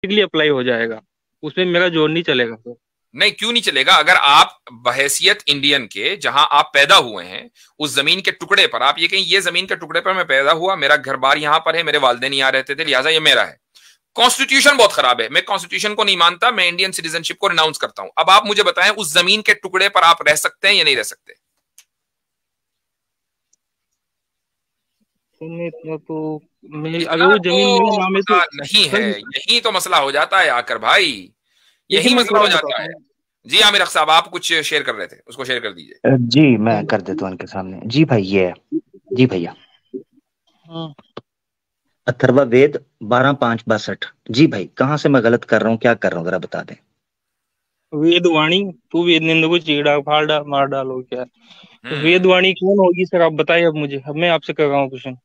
लिए अप्लाई हो जाएगा, उसमें मेरा जोर नहीं चलेगा सर। नहीं, क्यों नहीं चलेगा? अगर आप बहैसियत इंडियन के, जहां आप पैदा हुए हैं, उस जमीन के टुकड़े पर आप ये कहें ये जमीन के टुकड़े पर मैं पैदा हुआ, मेरा घर बार यहां पर है, मेरे वालिदैन यहाँ रहते थे, लिहाजा ये मेरा है। कॉन्स्टिट्यूशन बहुत खराब है, मैं कॉन्स्टिट्यूशन को नहीं मानता, मैं इंडियन सिटीजनशिप को रिनाउंस करता हूं। अब आप मुझे बताएं, उस जमीन के टुकड़े पर आप रह सकते हैं या नहीं रह सकते? इतना तो मैं, अगर इतना वो जमीन मेरे तो नाम है तो मसला नहीं है, सर। यही तो मसला हो जाता है आकर भाई, देखिए यही मैं मसला पूरा हो जाता बताता है। हूँ। जी आमिर अख्तर साहब, आप कुछ शेयर कर रहे थे, उसको शेयर कर दीजिए। जी मैं कर देता हूँ इनके सामने। जी भाई ये है। जी भैया, हाँ। अथर्ववेद 12:5-62। जी भाई, कहाँ से मैं गलत कर रहा हूँ, क्या कर रहा हूँ, जरा बता दें। वेदवाणी, तू वेद निंदा को चीड़ा फाड़ डाल मार डालो क्या? तो हम्म। वेदवाणी कौन होगी सर, आप बताइए अब मुझे, अब मैं आपसे कर रहा हूँ क्वेश्चन।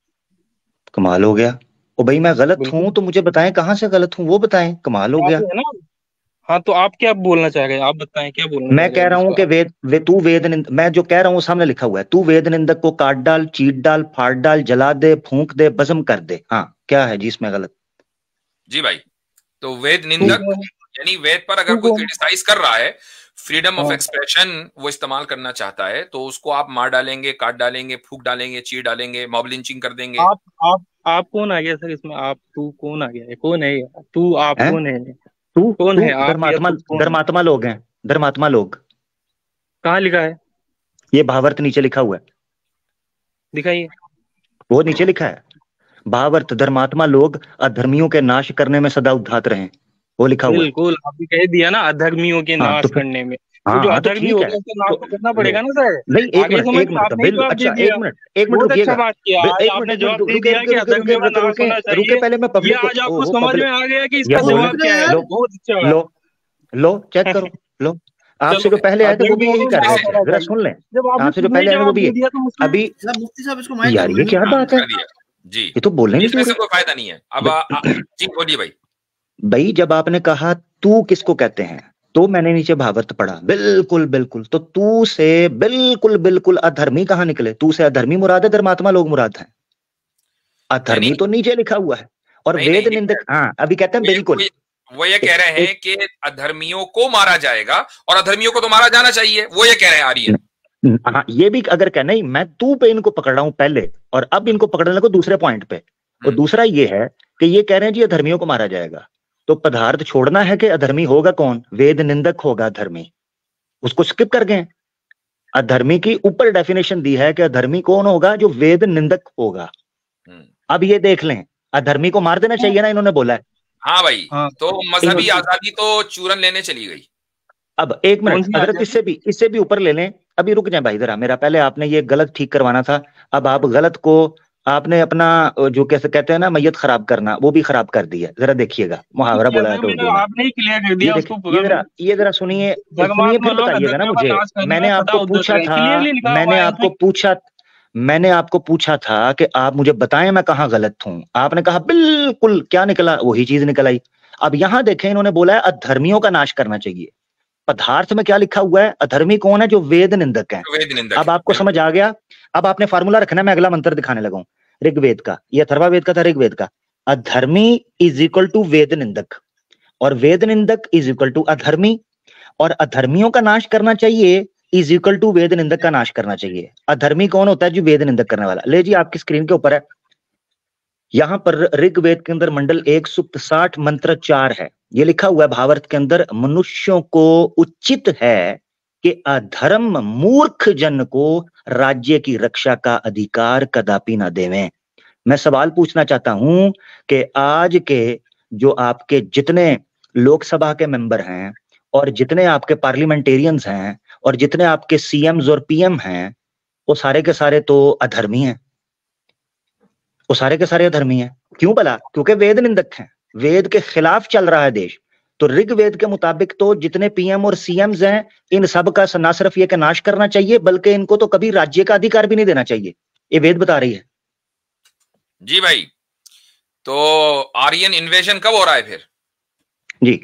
कमाल हो गया। ओ भाई, मैं गलत बिल्कुल। हूं तो मुझे बताएं कहाँ से गलत हूँ, वो बताएं। कमाल हो आप गया। है ना। हाँ तो आप क्या बोलना चाह रहे हैं, आप बताएं क्या बोलना चाह मैं रहे हैं कह अब रहा इस हूं कि पर। तू वेद निंद, मैं जो कह रहा हूँ वो सामने लिखा हुआ है। तू वेद निंदक को काट डाल, चीट डाल, फाड़ डाल, जला दे, फूंक दे, भस्म कर दे। हाँ, क्या है जी इसमें गलत? जी भाई, तो वेद तू जी। निंदक कौन? यानी वेद पर अगर तू कोई कौन? क्रिटिसाइज कर रहा है, फ्रीडम ऑफ हाँ। एक्सप्रेशन वो इस्तेमाल करना चाहता है, तो उसको आप मार डालेंगे, काट डालेंगे, फूक डालेंगे, चीर डालेंगे, मॉब लिंचिंग कर देंगे। आप कौन आ गया सर इसमें, आप तू कौन आ गया है, कौन है ये? तू आप हैं? कौन है? तू कौन तू है आप या धर्मात्मा, तू कौन है? धर्मात्मा लोग हैं। धर्मात्मा लोग। कहाँ लिखा है? ये भावार्थ नीचे लिखा हुआ है। दिखाइए। वो नीचे लिखा है, भावार्थ धर्मात्मा लोग अधर्मियों के नाश करने में सदा उद्धात रहे। वो लिखा हुआ है। बिल्कुल, आपने कह दिया ना अधर्मियों के हाँ तो नाश फिर, करने में। तो हाँ जो हाँ तो अधर्मी ठीक हो है। गया उसका नाश तो तो करना लो, पड़ेगा ना सर। नहीं एक आगे मिनट, समझ एक में मिनट, आपने ही बिल्कुल जवाब दे अच्छा, दिया। एक मिनट बहुत अच्छा रुकिएगा। बात किया, आज आपने एक मिनट जवाब दे रुके दिया रुके कि रुके रुके अधर्मियों का रुके नाश रुके होना रुके, चाहिए। पहले मैं ये पब्लिक को, आज आपको वो समझ में पब्लिक, आ गया कि ये इसका बोलने, जवाब क्या है। लो, बहुत अच्छा है। लो, लो चेक करो, लो। आपसे चलो। जो पहले आए थे वो भी अधर्मियों यही को कर रहे नाश थे, होना जरा चाहिए। सुन लें। जब आपने आपसे जो खुद ने पहले आए थे वो जवाब भी दे है। दिया तो उसमें। अभी जरा मुफ्ती साहब इसको माइक यार ये अनम्यूट क्या कर बात है, कर दिया। जी, ये तो बोलने नहीं इसमें दे से रहे। कोई फायदा नहीं है अब। जी बोलिए भाई। भाई जब आपने कहा तू किसको कहते हैं, तो मैंने नीचे भावार्थ पढ़ा, बिल्कुल बिल्कुल, तो तू से बिल्कुल बिल्कुल अधर्मी कहाँ निकले? तू से अधर्मी मुराद है, धर्मात्मा लोग मुराद है। नहीं अधर्मी नहीं तो नीचे लिखा हुआ है। और नहीं वेद नहीं, निंदक, हाँ अभी कहते हैं वो ये वो बिल्कुल। ये वो ये कह एक, रहे हैं एक, कि अधर्मियों को मारा जाएगा और अधर्मियों को तो मारा जाना चाहिए, वो ये कह रहे हैं आर्यन। हाँ ये भी अगर कह, नहीं मैं तू पे इनको पकड़ रहा हूं पहले, और अब हम्म, इनको पकड़ने को दूसरे पॉइंट पे। और हम्म। दूसरा ये है कि ये कह रहे हैं जी अधर्मियों को मारा जाएगा। तो पदार्थ छोड़ना है कि अधर्मी होगा कौन? वेद निंदक होगा अधर्मी। उसको स्किप कर गए। अधर्मी की ऊपर डेफिनेशन दी है कि अधर्मी कौन होगा? जो वेद निंदक होगा। हम्म। अब ये देख लें, अधर्मी को मार देना चाहिए ना, इन्होंने बोला है। हाँ भाई, हाँ। तो मजहबी इन्होंने, आजादी तो चूरन लेने चली गई। अब एक कौन मिनट, सी हजरत आजादी? इससे भी ऊपर ले लें। अभी रुक जाए भाई जरा, मेरा पहले आपने ये गलत ठीक करवाना था। अब आप गलत को, आपने अपना जो कैसे कहते हैं ना मैयत खराब करना, वो भी खराब कर दिया। जरा देखिएगा, मुहावरा किया बोला था जाता है मैंने, उर्दू में। आपने ही क्लियर कर ये दिया देखिए, उसको पूरा मैंने। ये जरा सुनिए, सुनिए धर्मात्मा फिर लोग बताइएगा ना अधर्मियों का मुझे। नाश करने मैंने में सदा आपको उद्यत पूछा रहे, था, क्लियरली लिखा हुआ मैंने है आपको उसमें। पूछा मैंने आपको पूछा था कि आप मुझे बताएं मैं कहाँ गलत हूं। आपने कहा बिल्कुल, क्या निकला? वही चीज निकल आई। अब यहां देखें, इन्होंने बोला है अधर्मियों का नाश करना चाहिए। पदार्थ में क्या लिखा हुआ है? अधर्मी कौन है? जो वेद निंदक है। वेद निंदक अब है, आपको बिल्कुल। समझ आ गया। अब आपने फार्मूला रखना है, मैं अगला मंत्र दिखाने लगा हूं। ऋग्वेद का, ये अथर्ववेद का था, ऋग्वेद का। अधर्मी इज इक्वल टू वेद निंदक, और वेद निंदक इज इक्वल टू अधर्मी, और अधर्मियों का नाश करना चाहिए इज इक्वल टू वेद निंदक का नाश करना चाहिए। अधर्मी कौन होता है? जो वेद निंदक करने वाला। ले जी, आपकी स्क्रीन के ऊपर है। यहां पर ऋग्वेद के अंदर मंडल 1 सुक्त 60 मंत्र 4 है। ये लिखा हुआ है भावार्थ के अंदर, मनुष्यों को उचित है कि अधर्म मूर्ख जन को राज्य की रक्षा का अधिकार कदापि ना देवें। मैं सवाल पूछना चाहता हूं कि आज के जो आपके जितने लोकसभा के मेंबर हैं, और जितने आपके पार्लियामेंटेरियंस हैं, और जितने आपके सीएम्स और पीएम हैं, वो सारे के सारे तो अधर्मी हैं। वो सारे के सारे अधर्मी हैं। क्यों भला? क्योंकि वेद निंदक हैं, वेद के खिलाफ चल रहा है देश। तो ऋग्वेद के मुताबिक तो जितने पीएम और सीएम्स हैं, इन सब का ना सिर्फ ये कि नाश करना चाहिए, बल्कि इनको तो कभी राज्य का अधिकार भी नहीं देना चाहिए। ये वेद बता रही है। जी भाई, तो आर्यन इन्वेजन कब हो रहा है फिर? जी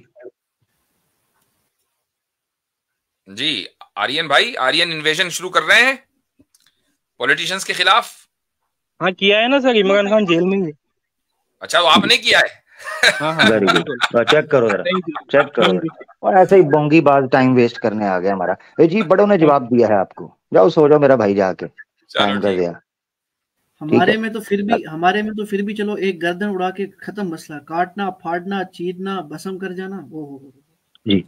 जी, आर्यन भाई, आर्यन इन्वेजन शुरू कर रहे हैं पॉलिटिशियंस के खिलाफ। हाँ किया है ना सर, इमरान खान जेल में ही है। अच्छा, वो आपने किया है? हाँ हाँ वेरी गुड, बिल्कुल। चेक करो जरा, थैंक यू। चेक करो थैंक जरा। यू। और ऐसे ही बोंगी बाज टाइम वेस्ट करने आ गया हमारा। ए जी, बड़ों ने जवाब दिया है आपको, जाओ सो जाओ मेरा भाई जाके, चलो टाइम कर ठीक। दिया। ठीक है। हमारे में तो फिर भी चलो एक गर्दन उड़ा के खत्म मसला, काटना फाड़ना चीरना भस्म कर जाना, वो जी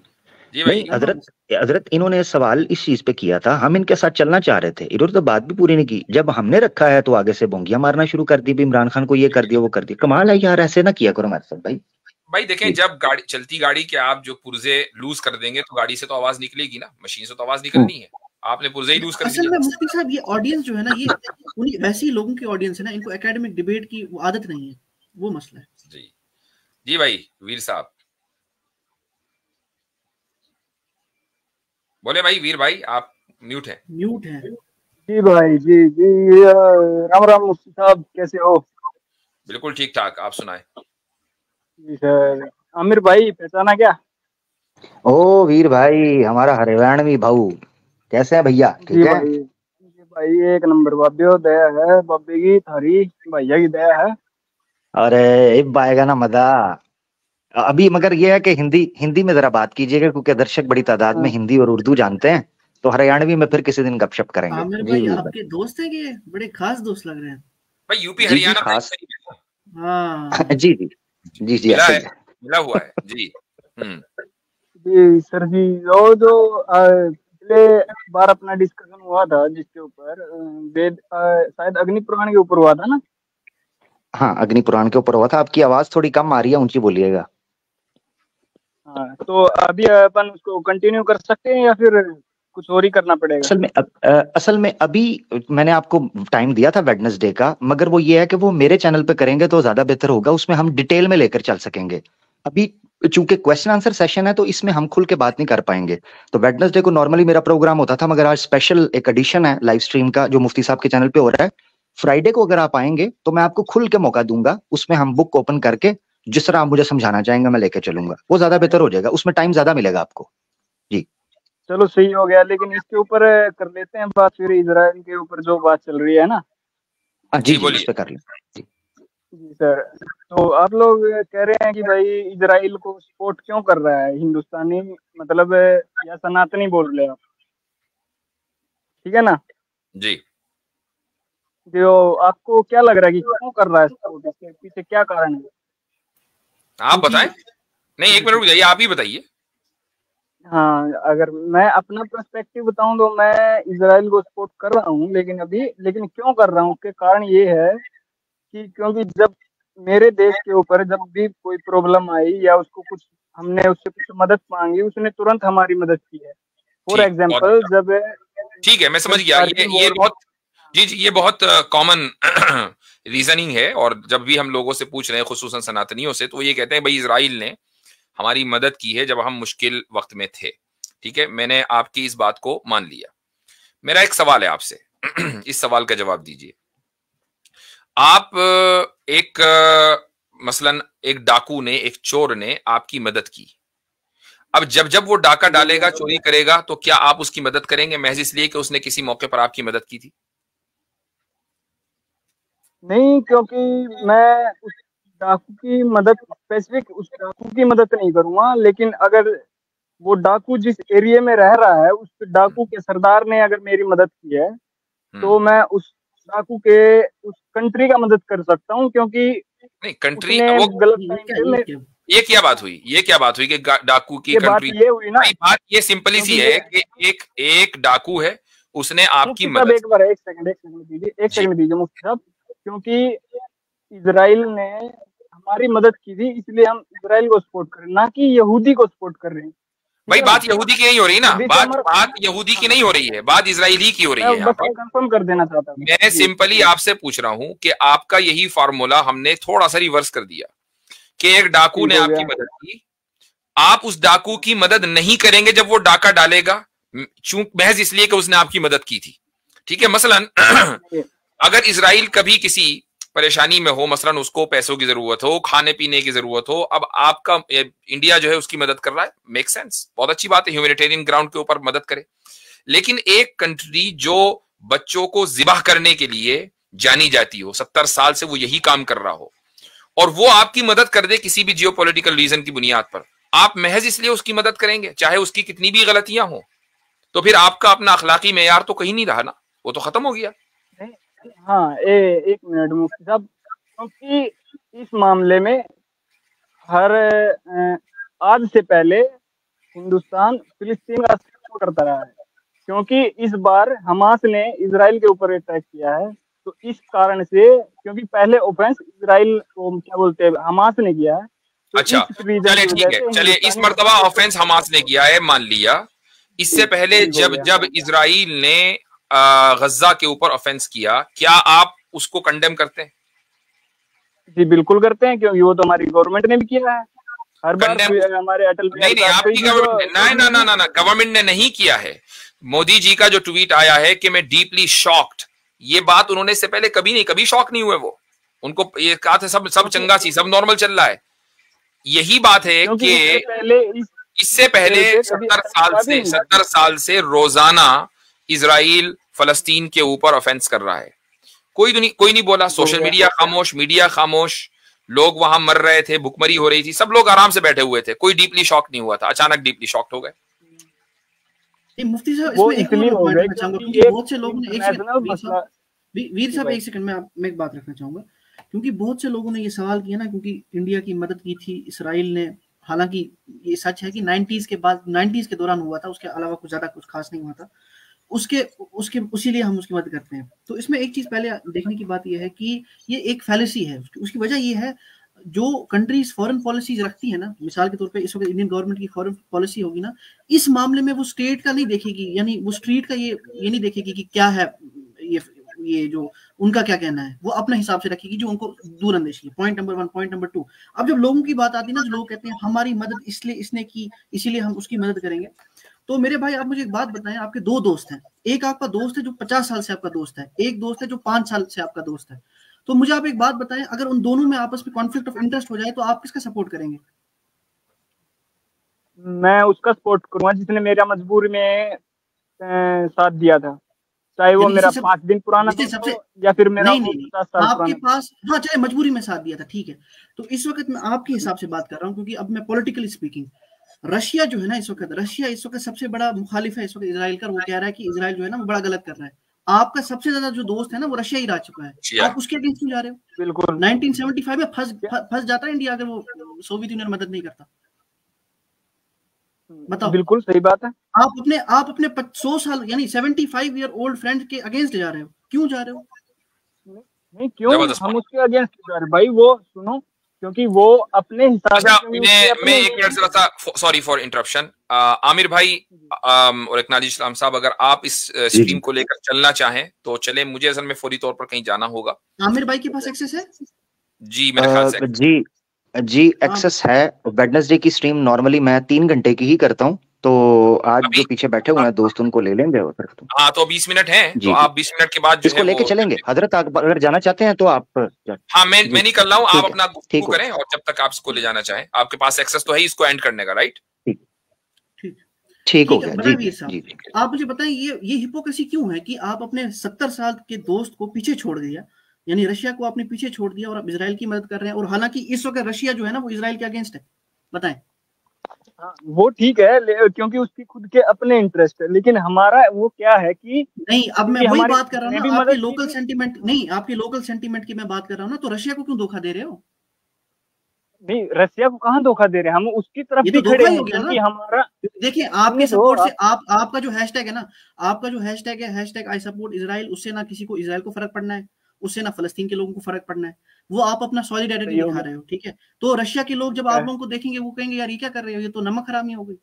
जी नहीं भाई। हजरत, हजरत इन्होंने सवाल इस चीज पे किया था, हम इनके साथ चलना चाह रहे थे, इन्होंने तो बात भी पूरी नहीं की। जब हमने रखा है तो आगे से बोंगियां मारना शुरू कर दी भी, इमरान खान को ये कर दिया वो कर दिया। कमाल है यार, ऐसे ना किया करो हमारे साथ भाई। भाई देखें, जी। जब गाड़ी चलती गाड़ी के आप जो पुर्जे लूज कर देंगे तो गाड़ी से तो आवाज निकलेगी ना, मशीन से तो आवाज निकलनी है। आपने पुर्जे ही लूज कर असल में दिया। मुफ्ती साहब ये ऑडियंस जो है ना, ये उन्हीं वैसे ही लोगों की ऑडियंस है ना, इनको एकेडमिक डिबेट की वो आदत नहीं है, वो मसला है। जी जी भाई वीर साहब बोले। भाई वीर भाई आप म्यूट है। म्यूट है। जी भाई, जी जी, राम राम मुफ्ती साहब, कैसे हो? बिल्कुल ठीक ठाक, आप सुनाए। जी सर। आमिर भाई पहचाना क्या? ओ वीर भाई, हमारा हरियाणवी भाऊ, कैसे हैं भैया? जी ठीक है। भाई, जी भाई, एक नंबर बाबे दया है, बाबे की थारी भैया की दया है। अरे इब आएगा ना मजा। अभी मगर ये है कि हिंदी हिंदी में जरा बात कीजिएगा, क्योंकि दर्शक बड़ी तादाद में हिंदी और उर्दू जानते हैं, तो हरियाणवी में फिर किसी दिन गपशप करेंगे। आमिर जी भाई वीर आपके दोस्त हैं कि बड़े खास दोस्त लग रहे हैं। भाई यूपी जी जी हरियाणा में खास। हाँ जी जी जी जी मिला ऐसे है, ही है। मिला हुआ है जी। जी सर जी, वो जो पिछले बार अपना डिस्कशन हुआ था जिसके ऊपर वेद, शायद अग्नि पुराण के ऊपर हुआ था ना? हाँ अग्नि पुराण के ऊपर हुआ था। आपकी आवाज थोड़ी कम आ रही है, ऊंची बोलिएगा। हाँ, तो अभी अपन उसको कंटिन्यू कर सकते हैं या फिर कुछ और ही करना पड़ेगा? असल में अभी मैंने आपको टाइम दिया था वेडनेसडे का, मगर वो ये है कि वो मेरे चैनल पे करेंगे तो ज्यादा बेहतर होगा, उसमें हम डिटेल में लेकर चल सकेंगे। अभी चूंकि क्वेश्चन आंसर सेशन है तो इसमें हम खुल के बात नहीं कर पाएंगे। तो वेडनेसडे को नॉर्मली मेरा प्रोग्राम होता था, मगर आज स्पेशल एक एडिशन है लाइव स्ट्रीम का जो मुफ्ती साहब के चैनल पे हो रहा है। फ्राइडे को अगर आप आएंगे तो मैं आपको खुल के मौका दूंगा, उसमें हम बुक ओपन करके जिस तरह आप मुझे समझाना चाहेंगे मैं लेके चलूंगा, वो ज्यादा बेहतर हो जाएगा, उसमें टाइम ज्यादा मिलेगा आपको। जी चलो सही हो गया, लेकिन इसके ऊपर कर लेते हैं बात फिर, इजराइल के ऊपर जो बात चल रही है ना। जी जी जी उस बोलिए। पर कर लें। जी जी सर, तो आप लोग कह रहे हैं कि भाई इजराइल को सपोर्ट क्यों कर रहा है हिंदुस्तानी, मतलब या सनातनी बोल रहे हैं आप, ठीक है ना? जी जो आपको क्या लग रहा है कि क्यों कर रहा है सपोर्ट, इसके पीछे क्या कारण है? आप बताएं। नहीं एक मिनट रुक जाइए, आप ही बताइए। हाँ, अगर मैं अपना पर्सपेक्टिव बताऊं तो मैं इजराइल को सपोर्ट कर रहा हूं, लेकिन क्यों कर रहा हूं, उसके कारण ये है कि क्योंकि जब मेरे देश के ऊपर जब भी कोई प्रॉब्लम आई या उसको कुछ, हमने उससे कुछ मदद मांगी, उसने तुरंत हमारी मदद की है। फॉर ठीक, बहुत एग्जाम्पल, जब ठीक है, मैं समझ गया। ये वॉर, बहुत जी जी, ये बहुत कॉमन रीजनिंग है। और जब भी हम लोगों से पूछ रहे हैं, खुसूसन सनातनियों से, तो वो ये कहते हैं भाई इजराइल ने हमारी मदद की है जब हम मुश्किल वक्त में थे। ठीक है, मैंने आपकी इस बात को मान लिया। मेरा एक सवाल है आपसे, इस सवाल का जवाब दीजिए। आप मसलन एक डाकू ने, एक चोर ने आपकी मदद की। अब जब जब वो डाका डालेगा, चोरी करेगा, तो क्या आप उसकी मदद करेंगे महज इसलिए कि उसने किसी मौके पर आपकी मदद की थी? नहीं, क्योंकि मैं उस डाकू की मदद, स्पेसिफिक उस डाकू की मदद नहीं करूंगा, लेकिन अगर वो डाकू जिस एरिया में रह रहा है, उस डाकू के सरदार ने अगर मेरी मदद की है तो मैं उस डाकू के उस कंट्री का मदद कर सकता हूँ, क्योंकि नहीं कंट्री, उसने वो गलत टाइम पे ये क्या बात हुई? ये क्या बात हुई कि डाकू की बात कंट्री? ये हुई ना, बात ये सिंपली सी है कि एक डाकू है, उसने आपकी मदद। एक बार एक सेकंड दीजिए मुफ्ती साहब, क्योंकि इजराइल ने हमारी मदद की थी, इसलिए हम इजराइल को सपोर्ट कर रहे हैं, ना कि यहूदी को सपोर्ट कर रहे हैं। भाई बात यहूदी की नहीं हो रही ना, तो बात यहूदी की नहीं हो रही है, बात इजराइली की हो रही है। यहाँ पर कंफर्म कर देना चाहता हूँ। मैं सिंपली आपसे पूछ रहा हूं कि आपका यही फार्मूला हमने थोड़ा सा रिवर्स कर दिया कि एक डाकू ने आपकी मदद की, आप उस डाकू की मदद नहीं करेंगे जब वो डाका डालेगा, महज इसलिए कि उसने आपकी मदद की थी। ठीक है, मसलन अगर इजराइल कभी किसी परेशानी में हो, मसलन उसको पैसों की जरूरत हो, खाने पीने की जरूरत हो, अब आपका इंडिया जो है उसकी मदद कर रहा है, मेक सेंस, बहुत अच्छी बात है, ह्यूमैनिटेरियन ग्राउंड के ऊपर मदद करे। लेकिन एक कंट्री जो बच्चों को जिबाह करने के लिए जानी जाती हो, 70 साल से वो यही काम कर रहा हो, और वो आपकी मदद कर दे किसी भी जियोपॉलिटिकल रीजन की बुनियाद पर, आप महज इसलिए उसकी मदद करेंगे चाहे उसकी कितनी भी गलतियां हो, तो फिर आपका अपना अखलाकी मेयार तो कहीं नहीं रहा ना, वो तो खत्म हो गया। हाँ, एक मिनट मुफ्ती साहब, क्योंकि इस मामले में आज से पहले हिंदुस्तान फिलिस्तीन का सपोर्ट करता रहा है, क्योंकि इस बार हमास ने इजराइल के ऊपर अटैक किया है, तो इस कारण से, क्योंकि पहले ऑफेंस इजराइल को क्या बोलते हैं हमास ने किया है, तो अच्छा चलिए ठीक है, चलिए इस मर्तबा ऑफेंस हमास ने किया है, मान लिया। इससे पहले जब इजराइल ने गज्जा के ऊपर ऑफेंस किया, क्या आप उसको कंडेम करते हैं? जी बिल्कुल करते हैं, क्योंकि वो तो हमारी गवर्नमेंट ने भी किया है हर बार। हमारे अटल नहीं, आपकी गवर्नमेंट ना गवर्नमेंट ने नहीं किया है। मोदी जी का जो ट्वीट आया है कि मैं डीपली शॉक्ड, ये बात उन्होंने इससे पहले कभी शॉक नहीं हुए वो, उनको ये कहा था सब चंगा सी, सब नॉर्मल चल रहा है। यही बात है कि इससे पहले 70 साल से रोजाना इजराइल फलस्तीन के ऊपर ऑफेंस कर रहा है, कोई नहीं बोला, सोशल मीडिया खामोश, मीडिया खामोश, लोग वहां मर रहे थे, भुखमरी हो रही थी, सब लोग आराम से बैठे हुए थे, कोई डीपली शॉक नहीं हुआ था, अचानक डीपली शॉक्ड हो गए। मुफ्ती साहब इसमें एक और पॉइंट रखना चाहूंगा, क्योंकि बहुत से लोगों ने वीर साहब एक सेकंड मैं एक बात रखना चाहूंगा, क्योंकि बहुत से लोगों ने ये सवाल किया ना, क्योंकि इंडिया की मदद की थी इसराइल ने, हालांकि ये सच है कि 90s के बाद 90s के दौरान हुआ था, उसके अलावा कुछ ज्यादा कुछ खास नहीं हुआ था, उसीलिए हम उसकी मदद करते हैं। तो इसमें एक चीज पहले देखने की बात यह है कि ये एक फैलेसी है, उसकी वजह ये है, जो कंट्रीज फॉरेन पॉलिसीज रखती है ना, मिसाल के तौर पे इस वक्त इंडियन गवर्नमेंट की फॉरेन पॉलिसी होगी ना, इस मामले में वो स्टेट का नहीं देखेगी, यानी वो स्ट्रीट का ये नहीं देखेगी कि क्या है ये जो उनका क्या कहना है, वो अपने हिसाब से रखेगी जो उनको दूर अंदेशी है। Point number 1। पॉइंट नंबर 2, अब जब लोगों की बात आती है ना, जो लोग कहते हैं हमारी मदद इसलिए इसने की, इसीलिए हम उसकी मदद करेंगे, तो मेरे भाई आप मुझे एक बात बताएं, आपके दो दोस्त हैं, एक आपका दोस्त है जो 50 साल से आपका दोस्त है, एक दोस्त है जो 5 साल से आपका दोस्त है, तो मुझे आप एक बात बताएं, अगर उन दोनों में आपस में कॉन्फ्लिक्ट ऑफ इंटरेस्ट हो जाए तो आप किसका सपोर्ट करेंगे? मैं उसका सपोर्ट करूंगा जिसने मेरा मजबूरी में साथ दिया था, चाहे वो मेरा 5 दिन पुराना हो या फिर मेरा 50 साल आपके पास, हाँ चाहे मजबूरी में साथ दिया था, ठीक है। तो इस वक्त मैं आपके हिसाब से बात कर रहा हूँ, क्योंकि अब मैं पॉलिटिकली स्पीकिंग, रशिया जो है ना इस वक्त सबसे बड़ा मुखालिफ है इस वक्त इजराइल का, वो कह रहा है कि इजराइल जो है ना वो बड़ा गलत कर रहा है। आपका सबसे ज्यादा जो दोस्त है ना वो रशिया ही रह चुका है, आप उसके अगेंस्ट क्यों जा रहे हो? बिल्कुल 1975 में फंस जाता है इंडिया अगर वो सोवियत यूनियन मदद नहीं करता, बताओ। बिल्कुल सही बात है। आप अपने 100 साल यानी 75 ईयर ओल्ड फ्रेंड के अगेंस्ट जा रहे हो, क्यों जा रहे हो? नहीं क्यों हम उसके अगेंस्ट जा रहे भाई, वो सुनो, क्योंकि वो अपने हिसाब से, मैं एक मिनट से सॉरी फॉर इंटरप्शन, आमिर भाई और एक नाजिर इस्लाम साहब, अगर आप इस स्ट्रीम को लेकर चलना चाहें तो चले, मुझे असल में फौरी तौर पर कहीं जाना होगा। आमिर भाई के पास एक्सेस है? जी मेरे ख्याल से जी एक्सेस है। वेडनेसडे की स्ट्रीम नॉर्मली मैं 3 घंटे की ही करता हूँ, तो आज जो पीछे बैठे हुए हैं दोस्त उनको ले लेंगे। हाँ तो 20 मिनट हैं, तो आप 20 मिनट के बाद इसको लेके चलेंगे। हजरत अगर जाना चाहते हैं तो आप हाँ मैं नहीं कर रहा हूँ, आप अपना गुफ्तगू करें, और जब तक आप इसको ले जाना चाहें, आपके पास एक्सेस तो है इसको एंड करने का, राइट? ठीक हो गया जी। आप मुझे बताएं ये हिपोक्रेसी क्यों है कि आप अपने 70 साल के दोस्त को पीछे छोड़ दिया, यानी रशिया को आपने पीछे छोड़ दिया और आप इजराइल की मदद कर रहे हैं, और हालांकि इस वक्त रशिया जो है ना वो इजराइल के अगेंस्ट है, बताएं। हाँ, वो ठीक है क्योंकि उसकी खुद के अपने इंटरेस्ट है, लेकिन हमारा वो क्या है कि नहीं, अब मैं वही बात कर रहा हूँ ना, आपकी लोकल सेंटीमेंट नहीं, आपकी लोकल सेंटीमेंट की मैं बात कर रहा हूँ ना, तो रशिया को क्यों धोखा दे रहे हो? नहीं, रशिया को कहाँ धोखा दे रहे हैं, हम उसकी तरफ भी खड़े हैं, क्योंकि हमारा देखिए आपके सपोर्ट से आपका जो हैशटैग है ना, आपका जो हैशटैग है #I support इजराइल, उससे ना किसी को इजराइल को फर्क पड़ना है, उससे ना फलस्तीन के लोगों को फर्क पड़ना है, वो आप अपना सॉलिडेरिटी दिखा रहे हो, ठीक है। तो रशिया के लोग जब आप लोगों को देखेंगे वो कहेंगे यार ये क्या कर रहे हो, ये तो नमक हरामी हो गई।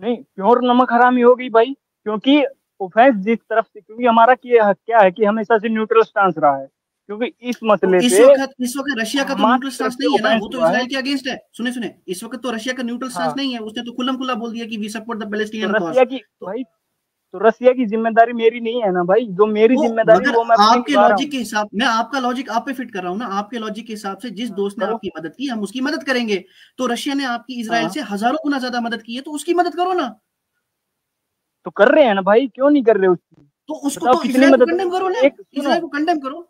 नहीं, प्योर नमक हरामी हो गई भाई, क्योंकि ऑफेंस जिस तरफ से, क्योंकि हमारा क्या है कि हमेशा से न्यूट्रल स्टांस रहा है, क्योंकि इस मसले पे इस वक्त रशिया का तो न्यूट्रल स्टांस नहीं है ना, वो तो इजराइल के अगेंस्ट है। सुने इस वक्त तो रशिया का न्यूट्रल स्टांस नहीं है, उसने तो खुल्लम खुल्ला बोल दिया कि we support the Palestinian cause. Russia की भाई, तो रशिया की जिम्मेदारी मेरी नहीं है ना भाई, जो मेरी जिम्मेदारी वो मैं आपके लॉजिक के हिसाब, मैं आपका लॉजिक आप पे फिट कर रहा हूँ ना, आपके लॉजिक के हिसाब से जिस दोस्त ने आपकी मदद की हम उसकी मदद करेंगे, तो रशिया ने आपकी इजराइल से हजारों गुना ज्यादा मदद की है, तो उसकी मदद करो ना। तो कर रहे हैं ना भाई, क्यों नहीं कर रहे उसकी? तो उसको तो इजराइल को कंडेम करो ना, इजराइल को कंडेम करो।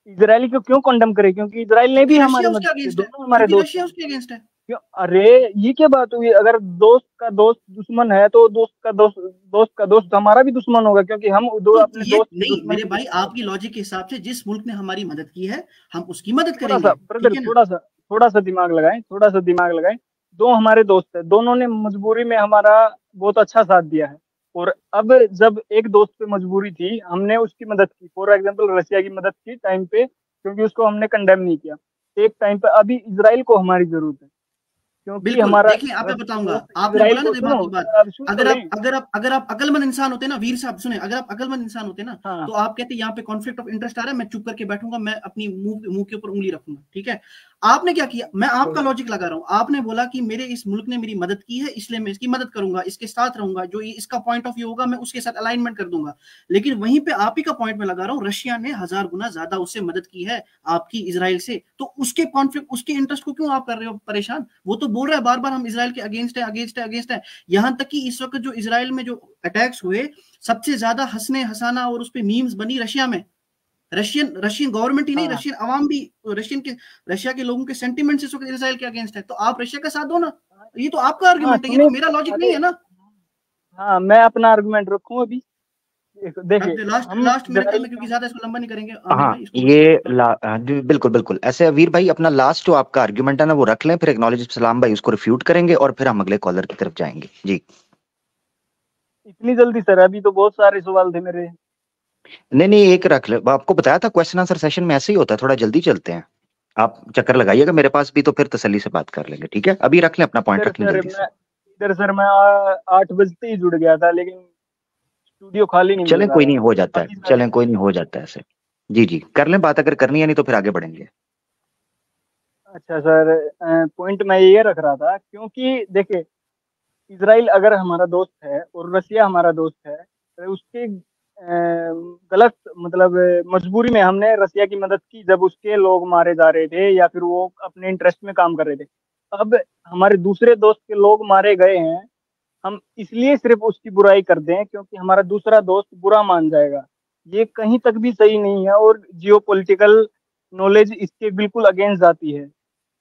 इजराइल को क्यों कंडेम करे? क्योंकि इजराइल ने भी हमारे उसके अगेंस्ट है, दोनों हमारे दोस्त रशिया उसके अगेंस्ट है। क्यों? अरे ये क्या बात हुई? अगर दोस्त का दोस्त दुश्मन है तो दोस्त का दोस्त हमारा भी दुश्मन होगा, क्योंकि हम दो तो अपने दोस्त नहीं मेरे भाई, आपकी लॉजिक के हिसाब से जिस मुल्क ने हमारी मदद की है हम उसकी मदद थोड़ा करेंगे। सा ब्रदर, थोड़ा सा दिमाग लगाएं। दो हमारे दोस्त है, दोनों ने मजबूरी में हमारा बहुत अच्छा साथ दिया है, और अब जब एक दोस्त पे मजबूरी थी हमने उसकी मदद की। फॉर एग्जांपल रशिया की मदद की टाइम पे, क्योंकि उसको हमने कंडेम नहीं किया एक टाइम पे। अभी इजराइल को हमारी जरूरत है, क्योंकि बिल्कुल हमारा देखिए, आप मैं बताऊंगा, आपने बोला ना दिमाग की बात। अगर आप अकलमंद इंसान होते ना वीर साहब, सुने, अगर आप अकलमंद इंसान होते ना हाँ। तो आप कहते यहाँ पे कॉन्फ्लिक्ट ऑफ इंटरेस्ट आ रहा है, मैं चुप करके बैठूंगा, मैं अपनी मुंह के ऊपर उंगली रखूंगा। ठीक है, आपने क्या किया? मैं आपका लॉजिक लगा रहा हूँ। आपने बोला कि मेरे इस मुल्क ने मेरी मदद की है इसलिए मैं इसकी मदद करूंगा, इसके साथ रहूंगा, जो इसका पॉइंट ऑफ व्यू होगा मैं उसके साथ अलाइनमेंट कर दूंगा। लेकिन वहीं पे आप ही का पॉइंट में लगा रहा हूँ, रशिया ने 1000 गुना ज्यादा उससे मदद की है आपकी इजराइल से, तो उसके कॉन्फ्लिक्ट, उसके इंटरेस्ट को क्यों आप कर रहे हो परेशान? वो तो बोल रहा है बार बार हम इजराइल के अगेंस्ट है। यहां तक कि इस वक्त जो इजराइल में जो अटैक्स हुए, सबसे ज्यादा हंसने हंसाना और उस पर मीम्स बनी रशिया में। रशियन गवर्नमेंट ही नहीं, रशियन अवाम भी, रशिया के लोगों के सेंटिमेंट्स इस वक्त इजराइल के अगेंस्ट है। तो आप रशिया का साथ दो ना, ये तो आपका आर्गुमेंट है, ये तो मेरा लॉजिक नहीं है ना। हाँ, मैं अपना आर्गुमेंट रखूं अभी। देखिए लास्ट मिनट में, क्योंकि ज्यादा इसको लंबा नहीं करेंगे। हाँ, ये बिल्कुल ऐसे वीर भाई अपना लास्ट जो आपका आर्ग्यूमेंट है ना वो रख लें, फिर एक्नॉलेज सलाम भाई उसको रिफ्यूट करेंगे और फिर हम अगले कॉलर की तरफ जाएंगे। जी इतनी जल्दी सर? अभी तो बहुत सारे सवाल थे मेरे। नहीं एक रख ले, आपको बताया था क्वेश्चन आंसर सेशन में ऐसे ही होता है, थोड़ा जल्दी चलते हैं। आप चक्कर लगाइएगा मेरे पास भी, तो फिर तसल्ली से बात कर लेंगे। ठीक है, अभी रख लें अपना पॉइंट, रख लें जल्दी से। इधर सर मैं 8 बजते ही जुड़ गया था, लेकिन स्टूडियो खाली नहीं। चलें कोई नहीं, हो जाता है, चलें कोई नहीं, हो जाता है ऐसे। जी कर लें बात अगर करनी है, नहीं तो फिर आगे बढ़ेंगे। अच्छा सर, पॉइंट मैं ये रख रहा था, क्योंकि देखिए इजराइल अगर हमारा दोस्त है और रशिया हमारा दोस्त है, तो उसके गलत मतलब मजबूरी में हमने रशिया की मदद की जब उसके लोग मारे जा रहे थे या फिर वो अपने इंटरेस्ट में काम कर रहे थे। अब हमारे दूसरे दोस्त के लोग मारे गए हैं, हम इसलिए सिर्फ उसकी बुराई कर दें क्योंकि हमारा दूसरा दोस्त बुरा मान जाएगा, ये कहीं तक भी सही नहीं है, और जियोपॉलिटिकल नॉलेज इसके बिल्कुल अगेंस्ट जाती है।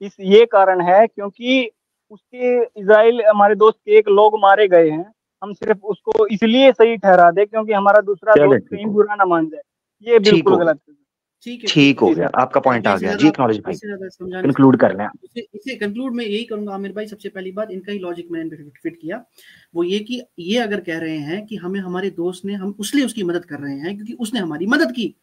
ये कारण है क्योंकि उसके इजराइल हमारे दोस्त के एक लोग मारे गए हैं, हम सिर्फ उसको इसलिए सही ठहरा दे क्योंकि हमारा दूसरा दोस्त कहीं बुरा ना मान जाए, ये बिल्कुल गलत है। ठीक हो गया, आपका पॉइंट आ गया। जी नॉलेज भाई कंक्लूड कर लें। इसे कंक्लूड में यही करूंगा आमिर भाई, सबसे पहली बात इनका ही लॉजिक मैंने फिट किया, वो ये कि ये अगर कह रहे हैं कि हमें हमारे दोस्त ने, हम उसलिए उसकी मदद कर रहे हैं क्योंकि उसने हमारी मदद की,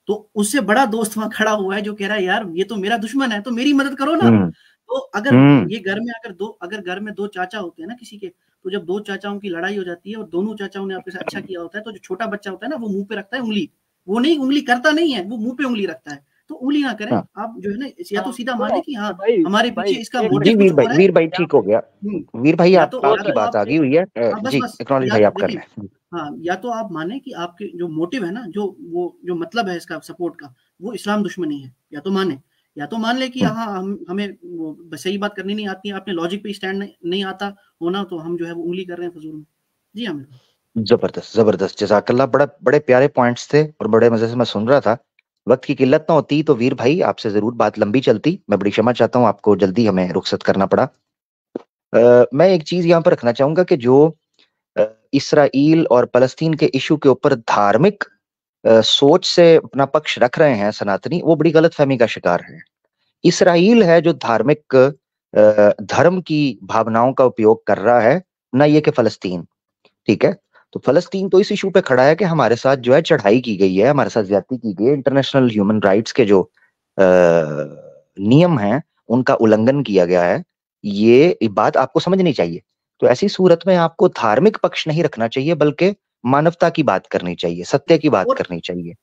तो उससे बड़ा दोस्त वहां खड़ा हुआ है जो कह रहा है यार ये तो मेरा दुश्मन है तो मेरी मदद करो ना। तो अगर ये घर में अगर घर में दो चाचा होते हैं ना किसी के, तो जब दो चाचाओं की लड़ाई हो जाती है और दोनों चाचाओं ने आपके साथ अच्छा किया होता है, तो जो छोटा बच्चा होता है ना वो मुंह पे रखता है उंगली, वो नहीं उंगली करता नहीं है, वो मुंह पे उंगली रखता है। तो उंगली ना करें आप, जो है ना, या तो सीधा माने कि हाँ हमारे पीछे इसका मोटिव कुछ और है। वीर भाई ठीक हो गया, वीर भाई आपकी बात आ गई हुई है जी, एक्नॉलेज भाई आप कर लें। हाँ, या तो आप माने कि आपके जो मोटिव है ना, जो मतलब है इसका सपोर्ट का, वो इस्लाम दुश्मनी है, या तो मान ले कि हाँ हमें सही बात करनी नहीं आती है, अपने लॉजिक पे स्टैंड नहीं आता होना, तो हम जो है वो उंगली कर रहे हैं फजूल में। जी हाँ, जबरदस्त जज़ाकल्लाह, बड़े प्यारे पॉइंट्स थे और बड़े मजे से मैं सुन रहा था। वक्त की किल्लत ना होती तो वीर भाई आपसे जरूर बात लंबी चलती, मैं बड़ी क्षमा चाहता हूँ, आपको जल्दी हमें रुखसत करना पड़ा। मैं एक चीज यहाँ पर रखना चाहूंगा कि जो इसराइल और फलस्तीन के इशू के ऊपर धार्मिक सोच से अपना पक्ष रख रहे हैं सनातनी, वो बड़ी गलतफहमी का शिकार है। इसराइल है जो धार्मिक धर्म की भावनाओं का उपयोग कर रहा है, ना ये कि फलस्तीन। ठीक है, तो फलस्तीन तो इस इशू पे खड़ा है कि हमारे साथ जो है चढ़ाई की गई है, हमारे साथ ज्यादती की गई है, इंटरनेशनल ह्यूमन राइट्स के जो नियम हैं उनका उल्लंघन किया गया है, ये बात आपको समझनी चाहिए। तो ऐसी सूरत में आपको धार्मिक पक्ष नहीं रखना चाहिए, बल्कि मानवता की बात करनी चाहिए, सत्य की बात करनी चाहिए,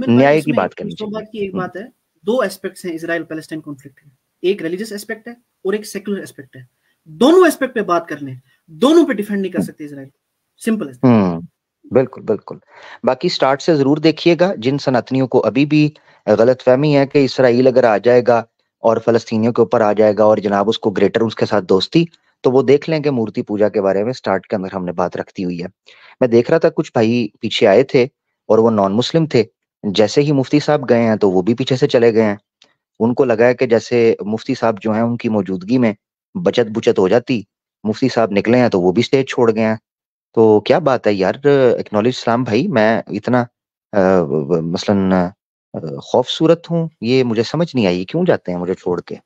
न्याय की बात करनी चाहिए। एक बात है, दो एस्पेक्ट्स हैं इजराइल पैलेस्टाइन कॉन्फ्लिक्ट में, एक रिलीजियस एस्पेक्ट है और एक सेक्युलर एस्पेक्ट है। दोनों एस्पेक्ट पे बात करने, दोनों पे डिफेंड नहीं कर सकते इजराइल, सिंपल है। बिल्कुल। बाकी स्टार्ट से जरूर देखिएगा, जिन सनातनियों को अभी भी गलतफहमी है कि इसराइल अगर आ जाएगा और फलस्तीनियों के ऊपर आ जाएगा और जनाब उसको ग्रेटर उसके साथ दोस्ती, तो वो देख लें कि मूर्ति पूजा के बारे में स्टार्ट के अंदर हमने बात रखती हुई है। मैं देख रहा था कुछ भाई पीछे आए थे और वो नॉन मुस्लिम थे, जैसे ही मुफ्ती साहब गए हैं तो वो भी पीछे से चले गए हैं। उनको लगा है कि जैसे मुफ्ती साहब जो हैं उनकी मौजूदगी में बचत बुचत हो जाती, मुफ्ती साहब निकले हैं तो वो भी स्टेज छोड़ गए हैं। तो क्या बात है यार, एक्नॉलेज इस्लाम भाई, मैं इतना मसलन खौफसूरत हूँ, ये मुझे समझ नहीं आई, क्यों जाते हैं मुझे छोड़ के?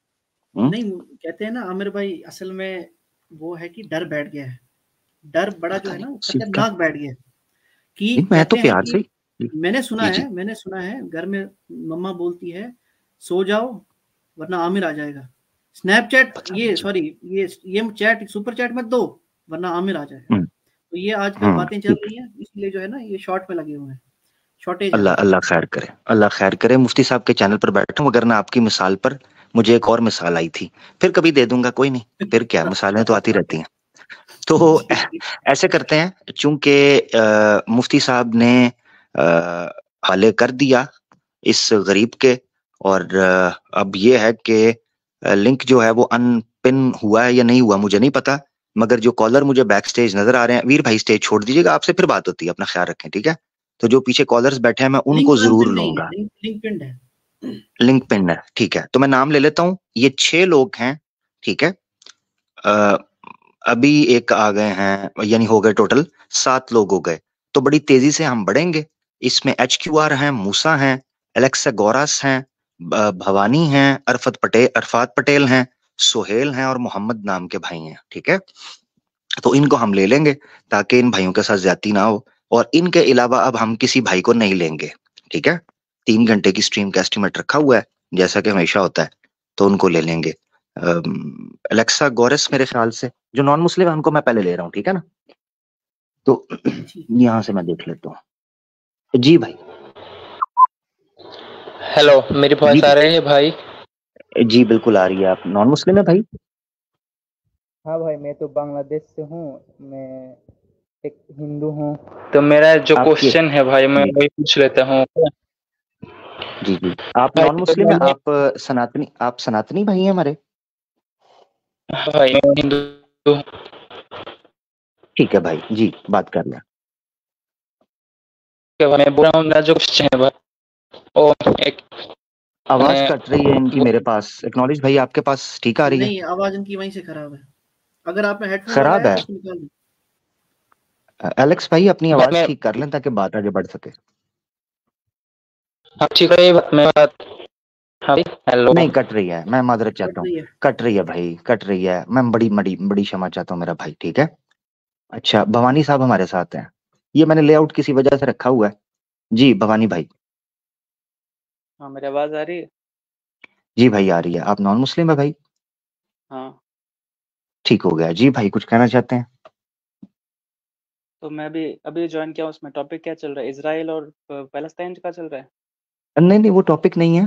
नहीं, कहते हैं ना आमिर भाई, असल में वो है कि डर बैठ गया है, डर बड़ा जो है ना खतरनाक बैठ गया कि मैं तो कहते हैं प्यार कि से मैंने सुना है घर में मम्मा बोलती है सो जाओ वरना आमिर आ जाएगा, स्नैपचैट ये सॉरी ये चैट सुपर चैट मत दो वरना आमिर आ जाएगा। तो ये आजकल बातें चल रही हैं, इसलिए जो है ना ये शॉर्ट पे लगे हुए हैं, शॉर्टेज। अल्लाह खैर करे, अल्लाह खैर करे। मुफ्ती साहब के चैनल पर बैठा हूँ, अगर ना आपकी मिसाल पर मुझे एक और मिसाल आई थी, फिर कभी दे दूंगा, कोई नहीं, फिर क्या, मिसालें तो आती रहती हैं। तो ऐसे करते हैं, चूंकि मुफ्ती साहब ने हवाले कर दिया इस गरीब के, और अब ये है कि लिंक जो है वो अनपिन हुआ है या नहीं हुआ मुझे नहीं पता, मगर जो कॉलर मुझे बैक स्टेज नजर आ रहे हैं, वीर भाई स्टेज छोड़ दीजिएगा, आपसे फिर बात होती है, अपना ख्याल रखें, ठीक है? तो जो पीछे कॉलर्स बैठे हैं मैं उनको जरूर लूंगा। लिंक पिन है, ठीक है, तो मैं नाम ले लेता हूँ। ये 6 लोग हैं, ठीक है? अभी एक आ गए हैं, यानी हो गए टोटल 7 लोग हो गए। तो बड़ी तेजी से हम बढ़ेंगे। इसमें HQR हैं, मूसा हैं, एलेक्सा गोरास हैं, भवानी हैं, अरफात पटेल हैं, सोहेल हैं और मोहम्मद नाम के भाई हैं, ठीक है? तो इनको हम ले लेंगे ताकि इन भाइयों के साथ ज्यादती ना हो, और इनके अलावा अब हम किसी भाई को नहीं लेंगे, ठीक है? 3 घंटे की स्ट्रीम का एस्टिमेट रखा हुआ है, जैसा कि हमेशा होता है, तो उनको ले लेंगे। एलेक्सा गोरेस मेरे ख्याल से जो नॉन मुस्लिम है उनको मैं पहले ले रहा हूँ, ठीक है ना? तो यहाँ से मैं देख लेता हूँ। जी भाई। हेलो, मेरी वॉइस आ रही है भाई? जी बिल्कुल आ रही है। आप नॉन मुस्लिम है भाई? हाँ भाई, मैं तो बांग्लादेश से हूँ, मैं एक हिंदू हूँ। तो मेरा जो क्वेश्चन है भाई मैं वही पूछ लेता हूँ। जी जी, आप नॉन मुस्लिम है, आप सनातनी भाई हैं हमारे? भाई मैं हिंदू। ठीक है भाई, जी बात कर लें। मैं बोल रहा हूँ, मेरा जो क्वेश्चन है भाई, ओ एक आवाज कट रही है इनकी मेरे पास। एक्नॉलेज भाई आपके पास ठीक आ रही है? नहीं, आवाज इनकी वहीं से खराब है, अगर आपने हेडफोन खराब है। तो निकाल दो। एलेक्स भाई अपनी आवाज ठीक कर लें ताकि बात आगे बढ़ सके। ठीक है, हेलो। नहीं कट रही है, मैं माजरत चाहता हूँ, कट रही है भाई, कट रही है, मैं बड़ी क्षमा चाहता हूँ मेरा भाई, ठीक है? अच्छा, भवानी साहब हमारे साथ हैं, ये मैंने लेआउट किसी वजह से रखा हुआ है। जी भवानी भाई। हाँ, मेरी आवाज आ रही है? जी भाई आ रही है। आप नॉन मुस्लिम है भाई? हाँ। ठीक हो गया। जी भाई कुछ कहना चाहते हैं? तो मैं अभी ज्वाइन किया, उसमें टॉपिक क्या चल रहा है, इजराइल और पैलेस्टाइन का चल रहा है? नहीं वो टॉपिक नहीं है,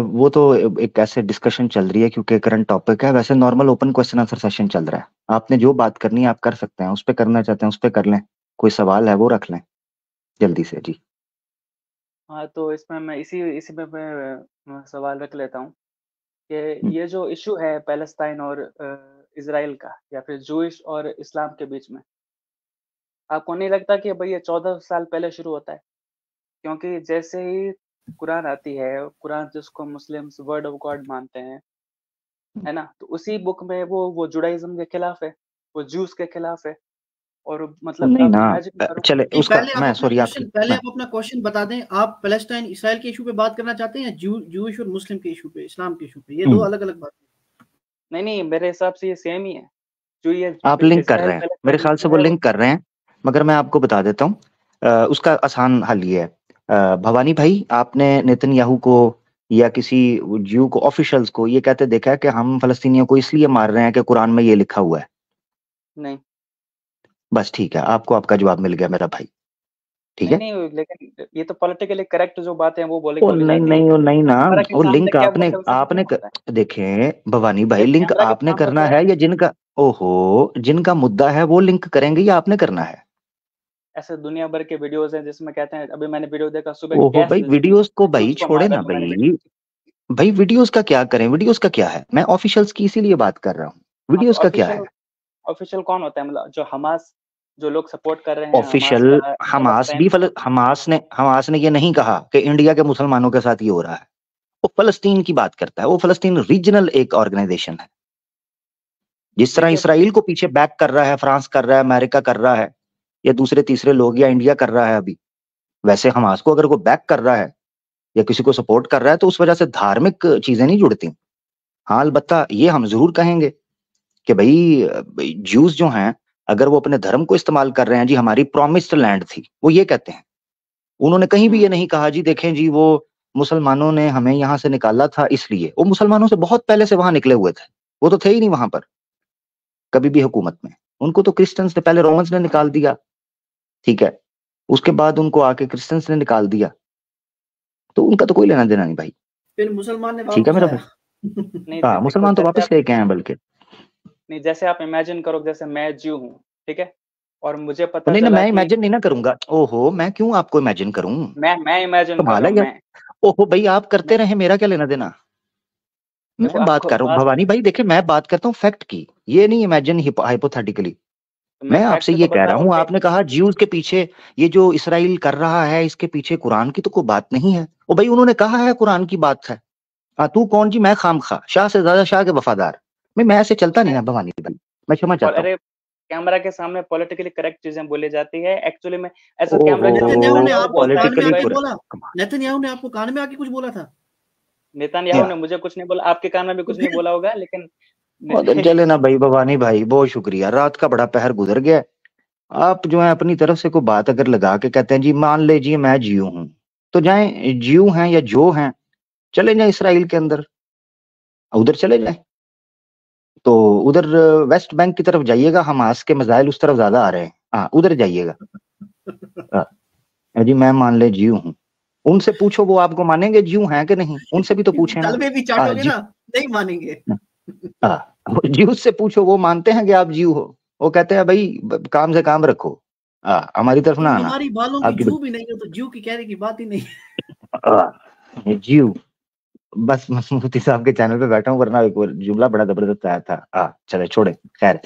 वो तो एक ऐसे डिस्कशन चल रही है क्योंकि करंट टॉपिक है। वैसे normal open question answer session चल रहा है, आपने जो बात करनी है आप कर सकते हैं, उस पर करना चाहते हैं उस पर कर लें, कोई सवाल है वो रख लें जल्दी से। जी हाँ, तो इसमें मैं इसी में मैं सवाल रख लेता हूँ कि ये जो इशू है पैलेस्टाइन और इजराइल का, या फिर जूइश और इस्लाम के बीच में, आपको नहीं लगता कि भाई ये 14 साल पहले शुरू होता है? क्योंकि जैसे ही कुरान आती है, कुरान जिसको मुस्लिम्स वर्ड ऑफ गॉड मानते हैं, है ना, तो उसी बुक में वो जुडाइज्म के खिलाफ है, वो जूस के खिलाफ है, और मतलब नहीं आप ना, इमेजिन करो। चले उसका मैं सॉरी पहले आप अपना क्वेश्चन बता दें, आप पैलेस्टाइन इसराइल के इशू पे बात करना चाहते हैं या जूइश और मुस्लिम के इशू पे, इस्लाम के इशू पे? ये दो अलग अलग बात है। नहीं, मेरे हिसाब से ये सेम ही है। जो ये आप लिंक कर रहे हैं, मेरे ख्याल से वो लिंक कर रहे हैं, मगर मैं आपको बता देता हूँ उसका आसान हल ये है। भवानी भाई, आपने नेतन्याहू को या किसी ज्यू को, ऑफिशियल्स को ये कहते देखा है कि हम फलस्तीनियों को इसलिए मार रहे हैं कि कुरान में ये लिखा हुआ है? नहीं। बस ठीक है, आपको आपका जवाब मिल गया मेरा भाई, ठीक है? नहीं, लेकिन ये तो पॉलिटिकली करेक्ट जो बातें हैं वो बोली नहीं ना, वो लिंक आपने देखें भवानी भाई, लिंक आपने करना है या जिनका, ओहो, जिनका मुद्दा है वो लिंक करेंगे या आपने करना है? ऐसे दुनिया भर के वीडियोस हैं जिसमें कहते हैं, अभी मैंने वीडियो देखा सुबह। ओहो भाई, वीडियोस को भाई छोड़े ना भाई वीडियोस का क्या करें, वीडियोस का क्या है, मैं ऑफिशियल्स की इसीलिए बात कर रहा हूँ, वीडियोस का क्या है? ऑफिशियल कौन होता है, मतलब जो हमास जो लोग सपोर्ट कर रहे हैं ऑफिशियल हमास ने ये नहीं कहा कि इंडिया के मुसलमानों के साथ ये हो रहा है, वो फलस्तीन की बात करता है। वो फलस्तीन रीजनल एक ऑर्गेनाइजेशन है। जिस तरह इसराइल को पीछे बैक कर रहा है, फ्रांस कर रहा है, अमेरिका कर रहा है, या दूसरे तीसरे लोग, या इंडिया कर रहा है अभी, वैसे हमास को अगर कोई बैक कर रहा है या किसी को सपोर्ट कर रहा है तो उस वजह से धार्मिक चीजें नहीं जुड़ती। हाँ, अलबत्ता ये हम जरूर कहेंगे कि भाई ज्यूज जो हैं, अगर वो अपने धर्म को इस्तेमाल कर रहे हैं, जी हमारी प्रॉमिस्ड लैंड थी, वो ये कहते हैं। उन्होंने कहीं भी ये नहीं कहा जी देखें जी वो मुसलमानों ने हमें यहाँ से निकाला था इसलिए। वो मुसलमानों से बहुत पहले से वहां निकले हुए थे, वो तो थे ही नहीं वहां पर कभी भी हुकूमत में। उनको तो क्रिश्चियंस ने, पहले रोमन्स ने निकाल दिया, ठीक है, उसके बाद उनको आके क्रिश्चियंस ने निकाल दिया, तो उनका तो कोई लेना देना नहीं भाई। फिर मुसलमान ने ठीक है मेरा भाई। नहीं, हाँ, मुसलमान तो वापस लेके आए बल्कि। नहीं, जैसे आप इमेजिन करो, जैसे मैं ज्यू हूँ, ठीक है, और मुझे पता नहीं चला मैं इमेजिन नहीं ना करूंगा। ओहो, मैं क्यों आपको इमेजिन करूं? मैं इमेजिन कर रहा हूं। ओहो भाई, आप करते रहे, मेरा क्या लेना देना। मैं बात कर रहा हूँ भवानी भाई, देखिए मैं बात करता हूँ फैक्ट की, ये नहीं इमेजिन हाइपोथेटिकली। मैं आपसे ये कह रहा हूँ, आपने कहा ज्यूज के पीछे ये जो इसराइल कर रहा है, इसके पीछे कुरान की तो कोई बात नहीं है। ओ भाई, उन्होंने कहा है कुरान की बात है। तू कौन जी, मैं खामखा, शाह से ज्यादा शाह के वफादार। मैं ऐसे चलता नहीं ना भवानी भाई, मैं क्षमा चाहता हूँ। कैमरा के सामने पॉलिटिकली करेक्ट चीजें बोली जाती है, एक्चुअली में ऐसा नेतन्याहू ने आपको कान में आके कुछ बोला था? नेतन्याहू ने मुझे कुछ नहीं बोला, आपके कान में भी कुछ नहीं बोला होगा, लेकिन चले ना भाई भवानी भाई, बहुत शुक्रिया। रात का बड़ा पहर गुजर गया, आप जो है अपनी तरफ से कोई बात अगर लगा के कहते हैं जी मान लीजिए मैं ज्यू हूं, तो जाए ज्यू हैं या जो हैं, चले जाए इसराइल के अंदर, उधर चले जाए, तो उधर वेस्ट बैंक की तरफ जाइएगा, हमास के मिसाइल उस तरफ ज्यादा आ रहे हैं, हाँ उधर जाइएगा। जी मैं मान ले ज्यू हूँ, उनसे पूछो वो आपको मानेंगे ज्यू हैं कि नहीं, उनसे भी तो पूछे ना। भी चाटोगे ना, नहीं मानेंगे। ज्यू से पूछो, वो मानते हैं कि आप ज्यू हो? वो कहते हैं भाई काम से काम रखो, हमारी तरफ ना आना। हमारी बालों की ज्यू भी नहीं हो तो ज्यू की कहने की बात ही नहीं। ज्यू बस मुफ्ती साहब के चैनल पे बैठा हूँ, वरना एक जुमला बड़ा जबरदस्त आया था। चले छोड़े, खैर।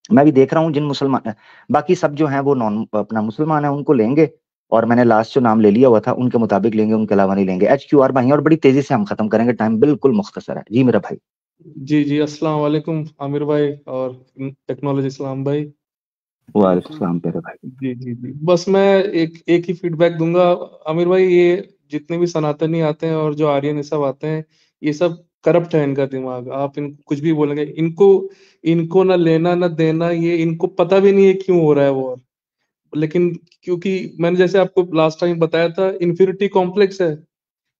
मैं भी देख रहा हूँ जिन मुसलमान, बाकी सब जो हैं वो नॉन अपना मुसलमान है, उनको लेंगे, और मैंने लास्ट जो नाम ले लिया हुआ था उनके मुताबिक लेंगे, उनके अलावा नहीं लेंगे। HQR भाई, और बड़ी तेजी से हम खत्म करेंगे, टाइम बिल्कुल मुख्तसर है। जी मेरा भाई। जी अस्सलाम वालेकुम आमिर भाई और टेक्नोलॉजी इस्लाम भाई। वालेकुम सलाम प्यारे भाई। जी बस मैं एक ही फीडबैक दूंगा आमिर भाई, ये जितने भी सनातनी आते हैं और जो आर्यन ये सब आते हैं, ये सब करप्ट है इनका दिमाग। आप इनको कुछ भी बोलेंगे, इनको ना लेना ना देना, ये इनको पता भी नहीं है क्यों हो रहा है वो। लेकिन क्योंकि मैंने जैसे आपको लास्ट टाइम बताया था, इंफीरियरिटी कॉम्प्लेक्स है।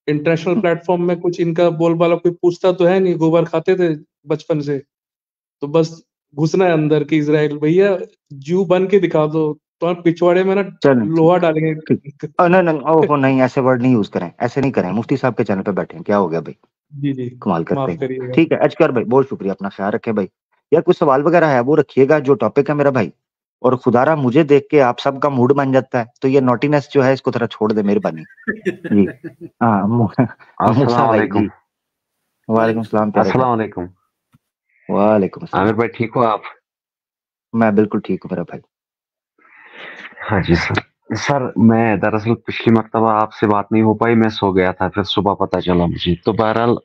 इंटरनेशनल प्लेटफॉर्म में कुछ इनका बोलबाला कोई पूछता तो है नहीं, गोबर खाते थे बचपन से, तो बस घुसना है अंदर कि इजराइल भैया ज्यू बन के दिखा दो, तो आप पिछवाड़े में ना लोहा डालेंगे। नहीं ऐसे वर्ड नहीं यूज करें, ऐसे नहीं करें। मुफ्ती साहब के चैनल पे बैठे हैं, क्या हो गया भाई? जी कमाल करते हैं। ठीक है HQR भाई, बहुत शुक्रिया, अपना ख्याल रखें भाई। यार कुछ सवाल वगैरह है वो रखिएगा, जो टॉपिक है मेरा भाई। और खुदारा मुझे देख के आप सबका मूड बन जाता है, तो ये नॉटीनेस जो है इसको थोड़ा छोड़ दे मेहरबानी। जी अस्सलाम वालेकुम। वालेकुम सलाम। अस्सलाम वालेकुम। वालेकुम सलाम। आमिर भाई ठीक हो आप? मैं बिल्कुल ठीक हूँ मेरा भाई। हाँ जी सर मैं दरअसल पिछली मर्तबा आपसे बात नहीं हो पाई, मैं सो गया था, फिर सुबह पता चला मुझे। तो बहरहाल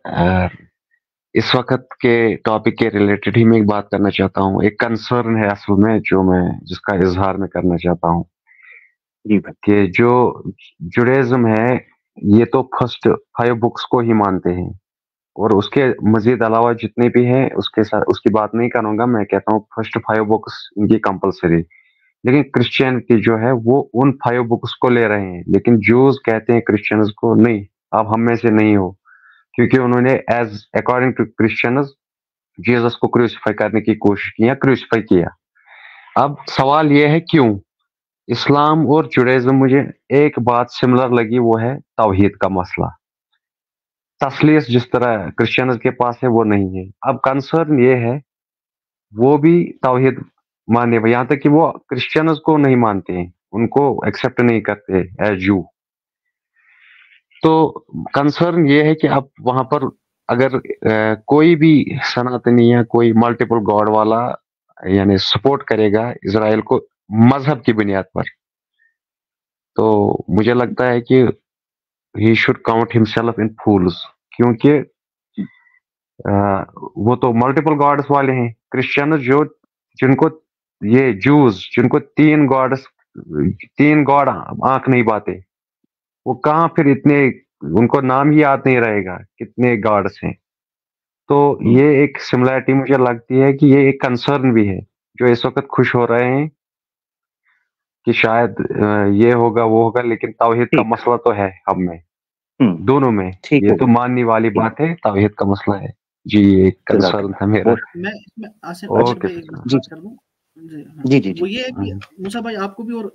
इस वक्त के टॉपिक के रिलेटेड ही मैं एक बात करना चाहता हूँ। एक कंसर्न है असल में जो जिसका इजहार मैं करना चाहता हूँ कि जो जुडाइज्म है ये तो फर्स्ट 5 बुक्स को ही मानते हैं, और उसके मजीद अलावा जितने भी हैं उसके साथ उसकी बात नहीं करूंगा। मैं कहता हूँ फर्स्ट 5 बुक्स इनकी कंपलसरी। लेकिन क्रिश्चियनिटी जो है वो उन 5 बुक्स को ले रहे हैं, लेकिन ज्यूज कहते हैं क्रिश्चियंस को नहीं, आप हम में से नहीं हो, क्योंकि उन्होंने as according to Christians Jesus को क्रूसिफाई करने की कोशिश की या क्रूसिफाई किया। अब सवाल यह है क्यों? इस्लाम और जुडाइज्म मुझे एक बात सिमिलर लगी, वो है तौहीद का मसला। तस्लीस जिस तरह क्रिश्चियंस के पास है वो नहीं है। अब कंसर्न ये है वो भी तौहीद माने, यहाँ तक कि वो क्रिश्चियंस को नहीं मानते हैं, उनको एक्सेप्ट नहीं करते एज जू। तो कंसर्न ये है कि अब वहां पर अगर कोई भी सनातनी या कोई मल्टीपल गॉड वाला यानी सपोर्ट करेगा इसराइल को मजहब की बुनियाद पर, तो मुझे लगता है कि he should count himself in fools, क्योंकि वो तो मल्टीपल गॉड्स वाले हैं। क्रिश्चियन जो जिनको ये जूस जिनको तीन गॉड आंख नहीं पाते, वो कहाँ फिर इतने, उनको नाम ही याद नहीं रहेगा कितने गॉड्स हैं। तो ये एक सिमिलरिटी मुझे लगती है कि ये एक कंसर्न भी है, जो इस वक्त खुश हो रहे हैं कि शायद ये होगा वो होगा, लेकिन तौहीद का मसला तो है हम में, दोनों में। ये तो मानने वाली बात है, तौहीद का मसला है जी। ये कंसर्न था मेरा। मैं इसमें आसिफ भाई एक बात कर दूं जी, वो ये है कि मूसा भाई आपको भी और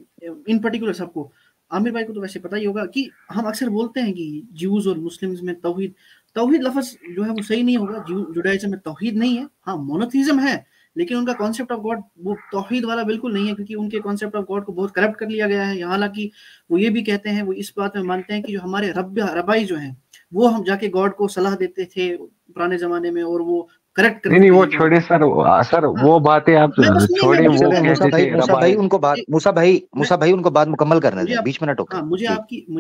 इन पर्टिकुलर सबको, आमिर भाई को तो वैसे पता ही होगा कि हम अक्सर बोलते हैं कि ज्यूज और मुस्लिम्स में तौहीद लफ्ज जो है वो सही नहीं होगा। जुडाइज्म में तौहीद नहीं है, हाँ मोनोथीज्म है, लेकिन उनका कॉन्सेप्ट ऑफ गॉड वो तौहीद वाला बिल्कुल नहीं है, क्योंकि उनके कॉन्सेप्ट ऑफ गॉड को बहुत करप्ट कर लिया गया है। हालांकि वो ये भी कहते हैं, वो इस बात में मानते हैं कि जो हमारे रबाई जो हैं वो हम जाके गॉड को सलाह देते थे पुराने जमाने में, और वो करेक्ट नहीं वो छोड़े सर वो बातें आप छोड़े। मूसा भाई उनको बात मूसा भाई उनको बात मुकम्मल करने दें, बीच में ना टोकें। मुझे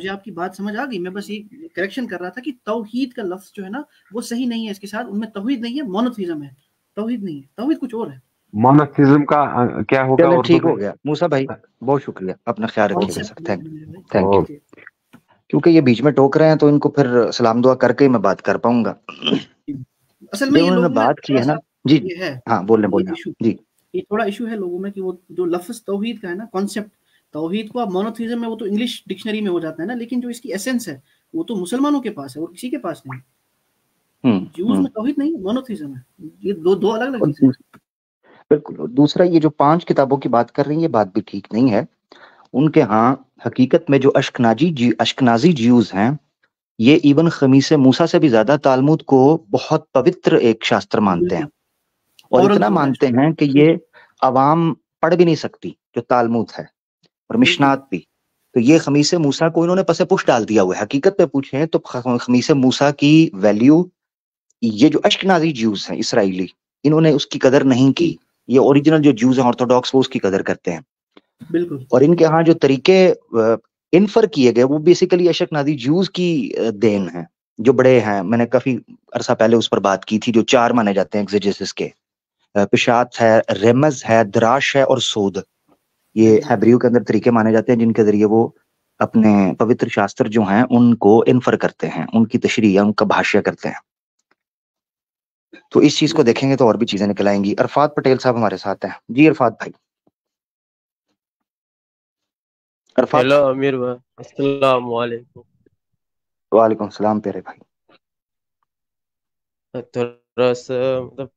आपकी बात समझ आ गई। मैं बस ये करेक्शन कर रहा था कि तौहीद का लफ्ज जो है ना वो सही नहीं है इसके साथ, उनमें तौहीद नहीं है, मोनोथीज्म है। तौहीद नहीं है, तौहीद कुछ और है। मोनोथीज्म का क्या होगा? ठीक हो गया मूसा भाई, बहुत शुक्रिया, अपना ख्याल रखिएगा सर। Thank you. क्योंकि ये बीच में टोक रहे हैं तो इनको फिर सलाम दुआ करके ही मैं बात कर पाऊंगा। असल में ये लोगों में बात की है ना जी, है हाँ बोलने जी, ये थोड़ा इशू है लोगों में कि वो जो लफ्ज तौहीद का है ना, कॉन्सेप्ट तौहीद को आप मोनोथीज्म में वो तो इंग्लिश डिक्शनरी में हो जाता है ना, लेकिन जो इसकी एसेंस है वो तो मुसलमानों के पास है और किसी के पास नहीं। ज्यूज में तौहीद नहीं, मोनोथीज्म है। ये दो अलग अलग चीजें। बिल्कुल। दूसरा, ये जो 5 किताबों की बात कर रही है, ये बात भी ठीक नहीं है। उनके यहाँ हकीकत में जो अश्कनाजी ज्यूज हैं, ये इवन खमीसे मूसा से भी ज्यादा तालमुद को बहुत पवित्र एक शास्त्र मानते हैं, और इतना मानते हैं कि ये अवाम पढ़ भी नहीं सकती, जो तालमुद है और मिशनात भी। तो ये खमीसे मूसा को इन्होंने पसे पुश डाल दिया हुआ है। हकीकत पे पूछें तो खमीसे मूसा की वैल्यू, ये जो अश्कनाजी ज्यूज हैं इसराइली, इन्होंने उसकी कदर नहीं की। ये ओरिजिनल जो ज्यूज हैं ऑर्थोडॉक्स, वो उसकी कदर करते हैं। बिल्कुल। और इनके यहाँ जो तरीके इन्फर किए गए वो बेसिकली अशकनाजी ज्यूज की देन है, जो बड़े हैं। मैंने काफी अरसा पहले उस पर बात की थी। जो 4 माने जाते हैं एग्जेजेसिस के, पिशात है, रेमज है, दराश है और सोद। ये हेब्रियो के अंदर तरीके माने जाते हैं जिनके जरिए वो अपने पवित्र शास्त्र जो हैं उनको इन्फर करते हैं, उनकी तशरीह, उनका भाष्य करते हैं। तो इस चीज को देखेंगे तो और भी चीजें निकल आएंगी। अरफात पटेल साहब हमारे साथ हैं। जी अरफात भाई। हेलो अमीर भाई, अस्सलाम वालेकुम। वालेकुम सलाम प्यारे भाई। थोड़ा सा मतलब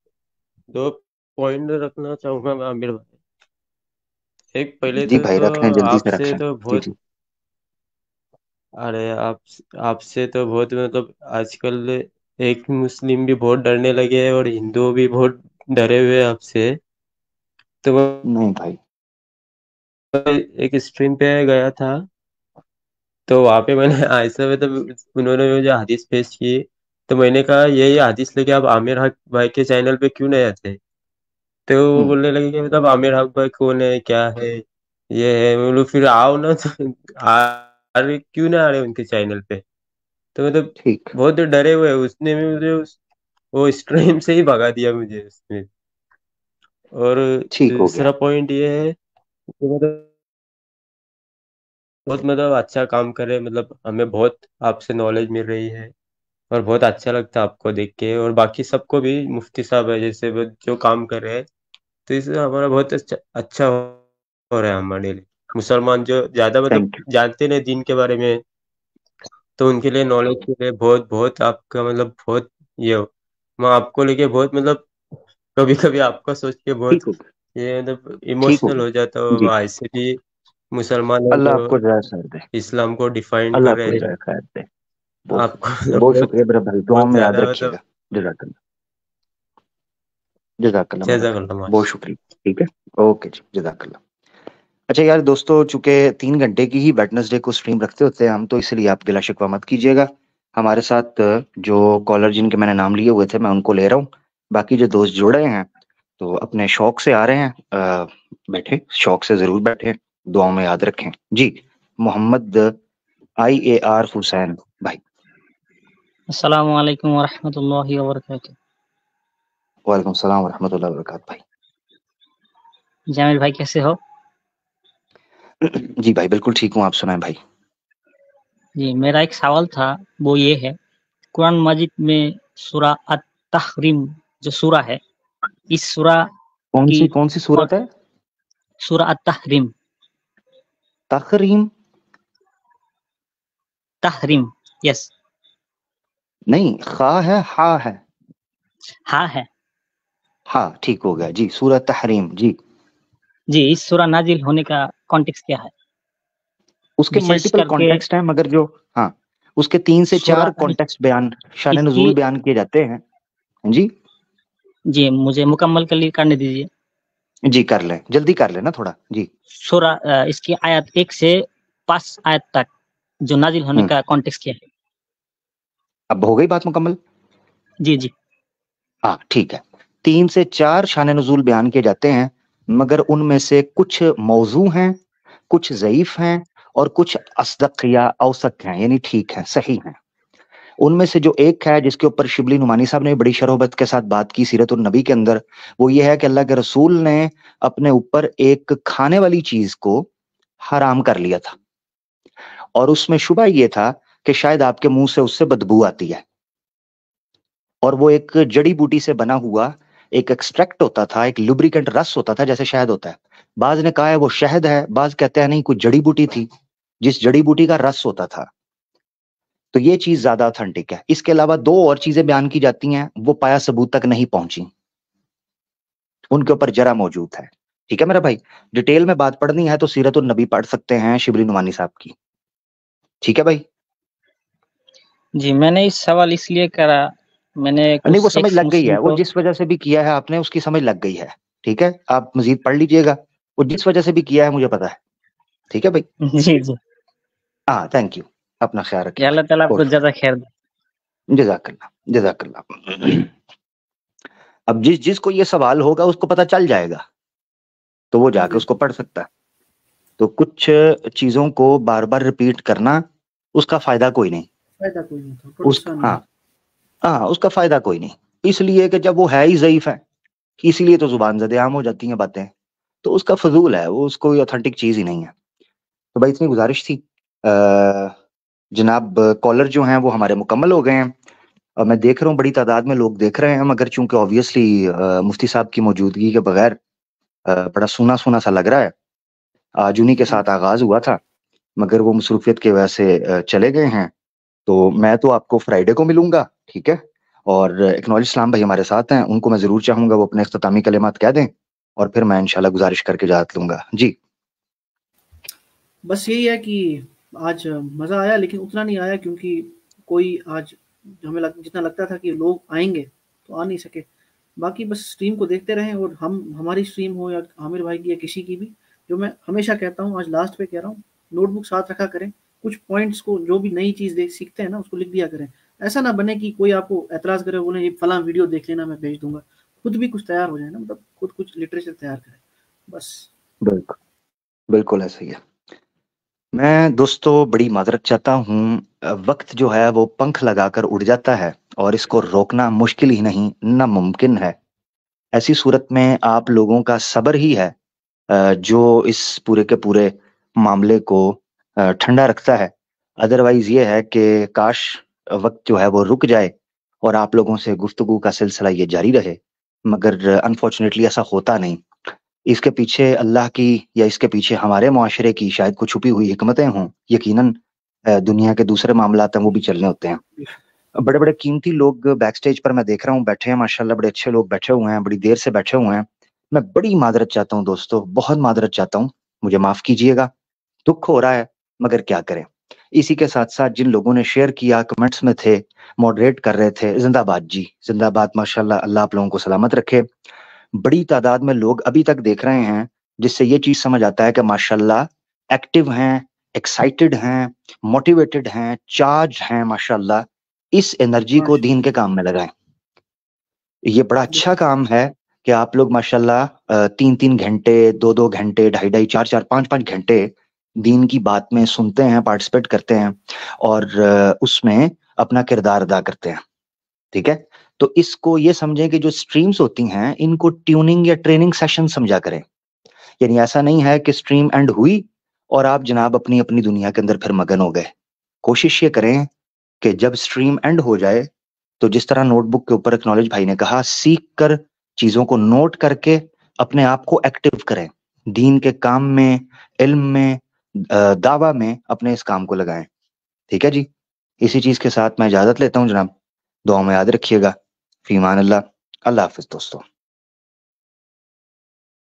2 पॉइंट रखना चाहूंगा मैं आमिर भाई। एक पहले जी भाई रखें, जल्दी से रखें। तो बहुत अरे आपसे तो बहुत मतलब आजकल एक मुस्लिम भी बहुत डरने लगे हैं और हिंदू भी बहुत डरे हुए हैं आपसे। तो नहीं भाई, एक स्ट्रीम पे गया था, तो वहां पे मैंने ऐसा मतलब उन्होंने मुझे हदीस पेश की, तो मैंने कहा ये हदीस लेके आप आमिर हक भाई के चैनल पे क्यों नहीं आते? तो वो बोलने लगे कि मतलब आमिर हक भाई कौन है, क्या है, ये है। मैं बोलूं फिर आओ ना, तो आ रहे क्यों ना आ रहे उनके चैनल पे? तो मतलब बहुत डरे हुए। उसने भी मुझे वो स्ट्रीम से ही भगा दिया मुझे उसमें। और दूसरा पॉइंट ये है कि मतलब बहुत मतलब अच्छा काम कर रहे हैं, मतलब हमें बहुत आपसे नॉलेज मिल रही है और बहुत अच्छा लगता है आपको देख के, और बाकी सबको भी। मुफ्ती साहब है जैसे वो जो काम कर रहे हैं, तो इससे हमारा बहुत अच्छा हो रहा है हमारे लिए। मुसलमान जो ज्यादा मतलब जानते नहीं दीन के बारे में, तो उनके लिए नॉलेज के लिए बहुत बहुत आपका मतलब बहुत ये हो। मैं आपको लेके बहुत मतलब कभी कभी आपका सोच के बहुत ये मतलब इमोशनल हो जाता हूँ। ऐसे भी मुसलमान है जो इस्लाम को डिफाइन कर रहे हैं। आपको बहुत शुक्रिया मेरा भाई, दुआ में याद रखिएगा। जज़ाकल्लाह, बहुत शुक्रिया। ठीक है, ओके जी, जज़ाकल्लाह। अच्छा यार दोस्तों, चूंकि 3 घंटे की ही वेडनेसडे को स्ट्रीम रखते होते हैं हम, तो इसलिए आप गिला शिकवा मत कीजिएगा। हमारे साथ जो कॉलर जिनके मैंने नाम लिए हुए थे मैं उनको ले रहा हूँ। बाकी जो दोस्त जुड़ रहे हैं तो अपने शौक से आ रहे हैं, बैठे, शौक से जरूर बैठे, दुआओं में याद रखें जी। मोहम्मद IAR हुसैन भाई। अस्सलाम वालेकुम वरहमतुल्लाहि वबरकातुहू। वालेकुम सलाम वरहमतुल्लाहि वबरकातुहू भाई। जामिल भाई कैसे हो? जी भाई बिल्कुल ठीक हूँ, आप सुनाएं भाई। जी मेरा एक सवाल था, वो ये है, कुरान मजीद में सूरा अत-तहरीम जो सूरा है, इस सूरा कौन सी सूरत है? सूरा अत-तहरीम। तहरीम? तहरीम, यस। नहीं, खा है, हा है? हाँ है। हाँ ठीक हो गया जी, सूरत तहरीम जी। जी, इस सूरा नाजिल होने का कॉन्टेक्स्ट क्या है? उसके मल्टीपल कॉन्टेक्स्ट हैं, मगर जो हाँ उसके 3 से 4 कॉन्टेक्स्ट बयान, शान नुज़ूल बयान किए जाते हैं जी। जी मुझे मुकम्मल करने दीजिए। जी कर लें, जल्दी कर लेना थोड़ा जी। सूरा इसकी आयत 1 से 5 आयत तक जो नाजिल होने का कॉन्टेक्स्ट क्या है? अब हो गई बात मुकम्मल? जी जी हाँ ठीक है। 3 से 4 शान नुज़ूल बयान किए जाते हैं, मगर उनमें से कुछ मौजू हैं, कुछ ज़ईफ हैं और कुछ असदक या औसक हैं, यानी ठीक है, सही हैं। उनमें से जो एक है जिसके ऊपर शिबली नुमानी साहब ने बड़ी शरोबत के साथ बात की सीरतुन नबी के अंदर, वो ये है कि अल्लाह के रसूल ने अपने ऊपर एक खाने वाली चीज को हराम कर लिया था, और उसमें शुबा ये था कि शायद आपके मुंह से उससे बदबू आती है, और वो एक जड़ी बूटी से बना हुआ एक एक्सट्रैक्ट होता था, एक लुब्रिकेंट रस होता था, जैसे शहद होता है। बाज ने कहा है वो शहद है, बाज कहते हैं नहीं, कुछ जड़ी बूटी थी, जिस जड़ी बूटी का रस होता था। तो ये चीज ज्यादा ऑथेंटिक है। इसके अलावा 2 और चीजें बयान की जाती हैं, वो पाया सबूत तक नहीं पहुंची, उनके ऊपर जरा मौजूद है। ठीक है मेरा भाई, डिटेल में बात पढ़नी है तो सीरतुन नबी पढ़ सकते हैं शिबली नुमानी साहब की। ठीक है भाई जी। मैंने इस सवाल इसलिए करा, मैंने नहीं वो समझ लग गई है, वो जिस वजह से भी किया है आपने उसकी समझ लग गई है। ठीक है, आप मजीद पढ़ लीजिएगा, वो जिस वजह से भी किया है मुझे पता है। ठीक है भाई जी जी हाँ, थैंक यू, अपना ख्याल रखिए। अल्लाह ताला आपको ज्यादा खैर दे। जज़ाकल्लाह जज़ाकल्लाह। अब जिसको ये सवाल होगा उसको पता चल जाएगा, तो वो जाके उसको पढ़ सकता है। तो कुछ चीजों को बार बार रिपीट करना उसका फायदा कोई नहीं, हाँ उसका फायदा कोई नहीं, इसलिए कि जब वो है ही ज़ईफ है, इसीलिए तो जुबान ज़दे आम हो जाती हैं बातें, तो उसका फजूल है, वो उसको कोई ऑथेंटिक चीज ही नहीं है। तो भाई इतनी गुजारिश थी। जनाब कॉलर जो हैं वो हमारे मुकम्मल हो गए हैं, और मैं देख रहा हूँ बड़ी तादाद में लोग देख रहे हैं, मगर चूंकि ऑब्वियसली मुफ्ती साहब की मौजूदगी के बगैर बड़ा सूना सूना सा लग रहा है। आज उन्हीं के साथ आगाज हुआ था, मगर वो मसरूफियत की वजह से चले गए हैं। तो मैं तो आपको फ्राइडे को मिलूंगा, ठीक है। और इकनॉलेज इस्लाम भाई हमारे साथ हैं, उनको मैं जरूर चाहूंगा वो अपने इख्तितामी कलिमात कह दें, और फिर मैं इंशाल्लाह गुजारिश करके इजाजत लूंगा जी। बस यही है कि आज मज़ा आया, लेकिन उतना नहीं आया क्योंकि कोई आज हमें जितना लगता था कि लोग आएंगे तो आ नहीं सके। बाकी बस स्ट्रीम को देखते रहें, और हमारी स्ट्रीम हो या आमिर भाई की या किसी की भी, जो मैं हमेशा कहता हूँ, आज लास्ट पे कह रहा हूँ, नोटबुक साथ रखा करें, कुछ पॉइंट्स को जो भी नई चीज़ सीखते हैं ना उसको लिख दिया करें। ऐसा ना बने कि कोई आपको एतराज़ करे, बोले ये फलां वीडियो देख लेना मैं भेज दूंगा, खुद भी कुछ तैयार हो जाए ना, मतलब खुद कुछ लिटरेचर तैयार करें बस। बिल्कुल बिल्कुल ऐसा ही है। मैं दोस्तों बड़ी माजरत चाहता हूँ, वक्त जो है वो पंख लगाकर उड़ जाता है और इसको रोकना मुश्किल ही नहीं, नामुमकिन है। ऐसी सूरत में आप लोगों का सब्र ही है जो इस पूरे के पूरे मामले को ठंडा रखता है। अदरवाइज ये है कि काश वक्त जो है वो रुक जाए और आप लोगों से गुफ्तगू का सिलसिला ये जारी रहे, मगर अनफॉर्चुनेटली ऐसा होता नहीं। इसके पीछे अल्लाह की या इसके पीछे हमारे मुआशरे की शायद कुछ छुपी हुई हिकमतें हों। यकीनन दुनिया के दूसरे मामलात हैं वो भी चलने होते हैं। बड़े बड़े कीमती लोग बैक स्टेज पर मैं देख रहा हूँ बैठे हैं, माशाल्लाह बड़े अच्छे लोग बैठे हुए हैं, बड़ी देर से बैठे हुए हैं। मैं बड़ी माजरत चाहता हूँ दोस्तों, बहुत माजरत चाहता हूँ, मुझे माफ कीजिएगा, दुख हो रहा है, मगर क्या करें। इसी के साथ साथ जिन लोगों ने शेयर किया, कमेंट्स में थे, मॉडरेट कर रहे थे, जिंदाबाद जी, जिंदाबाद, माशाल्लाह, अल्लाह आप लोगों को सलामत रखे। बड़ी तादाद में लोग अभी तक देख रहे हैं, जिससे ये चीज समझ आता है कि माशाल्लाह एक्टिव हैं, एक्साइटेड हैं, मोटिवेटेड हैं, चार्ज हैं माशाल्लाह। इस एनर्जी को दीन के काम में लगाएं। ये बड़ा अच्छा काम है कि आप लोग माशाल्लाह 3-3 घंटे, 2-2 घंटे, 2.5-2.5, 4-4, 5-5 घंटे दीन की बात में सुनते हैं, पार्टिसिपेट करते हैं और उसमें अपना किरदार अदा करते हैं। ठीक है, तो इसको ये समझें कि जो स्ट्रीम्स होती हैं इनको ट्यूनिंग या ट्रेनिंग सेशन समझा करें। यानी ऐसा नहीं है कि स्ट्रीम एंड हुई और आप जनाब अपनी अपनी दुनिया के अंदर फिर मगन हो गए। कोशिश ये करें कि जब स्ट्रीम एंड हो जाए तो जिस तरह नोटबुक के ऊपर एक्नॉलेज भाई ने कहा, सीख कर चीजों को नोट करके अपने आप को एक्टिव करें, दीन के काम में, इल्म में, दावा में अपने इस काम को लगाएं। ठीक है जी, इसी चीज के साथ मैं इजाजत लेता हूं जनाब। दुआ में याद रखिएगा। फीमान अल्लाह। अल्लाह हाफिज दोस्तों।